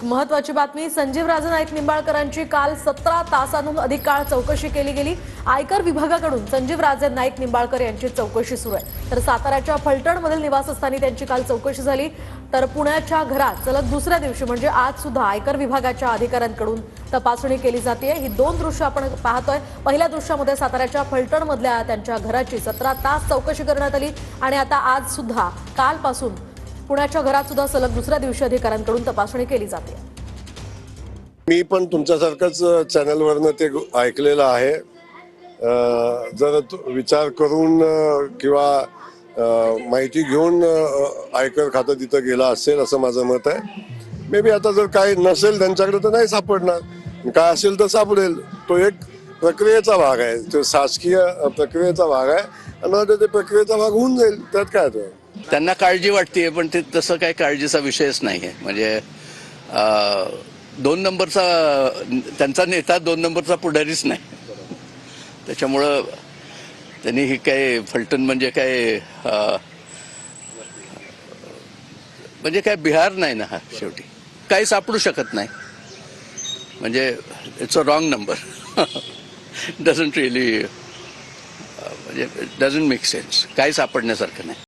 एक महत्त्वाची बातमी, संजीव राजे नाईक निंबाळकरांची काल 17 तासांहून अधिक काळ चौकशी केली गेली। आयकर विभागाकडून संजीव राजे नाईक निंबाळकर यांची चौकशी सुरू आहे। तर साताऱ्याच्या फलटणमधील निवासस्थानी त्यांची काल चौकशी झाली। तर पुण्याच्या घरात सलग दुसऱ्या दिवशी म्हणजे आज सुद्धा आयकर विभागाच्या अधिकाऱ्यांकडून तपासणी केली जाते। ही दोन दृश्य आपण पाहतोय। पहिल्या दृश्यामध्ये साताऱ्याच्या फलटणमधल्या त्यांच्या घराची 17 तास चौकशी करण्यात आली आणि आता आज सुद्धा कालपासून पुण्याच्या घरात सुद्धा सलग दुसऱ्या दिवशी अधिकाऱ्यांकडून तपासणी केली जाते। मी पण तुमच्यासारखंच चॅनलवरनं ते ऐकलेलं आहे। जर विचार करून किंवा माहिती घेऊन आयकर खातं तिथं गेला असेल असं माझं मत आहे। मे बी आता जर काही नसेल त्यांच्याकडे तर नाही सापडणार, काय असेल तर सापडेल। तो एक प्रक्रियेचा भाग आहे, तो शासकीय प्रक्रियेचा भाग आहे आणि ते प्रक्रियेचा भाग होऊन जाईल, त्यात काय तो। त्यांना काळजी वाटते, पण ते तसं काही काळजीचा विषयच नाही आहे। म्हणजे 2 नंबरचा त्यांचा नेता 2 नंबरचा पुढारीच नाही, त्याच्यामुळं त्यांनी ही काय फलटण म्हणजे काय बिहार नाही ना, हा शेवटी काही सापडू शकत नाही। म्हणजे it's a wrong number doesn't really म्हणजे डझंट मेक सेन्स, काही सापडण्यासारखं नाही।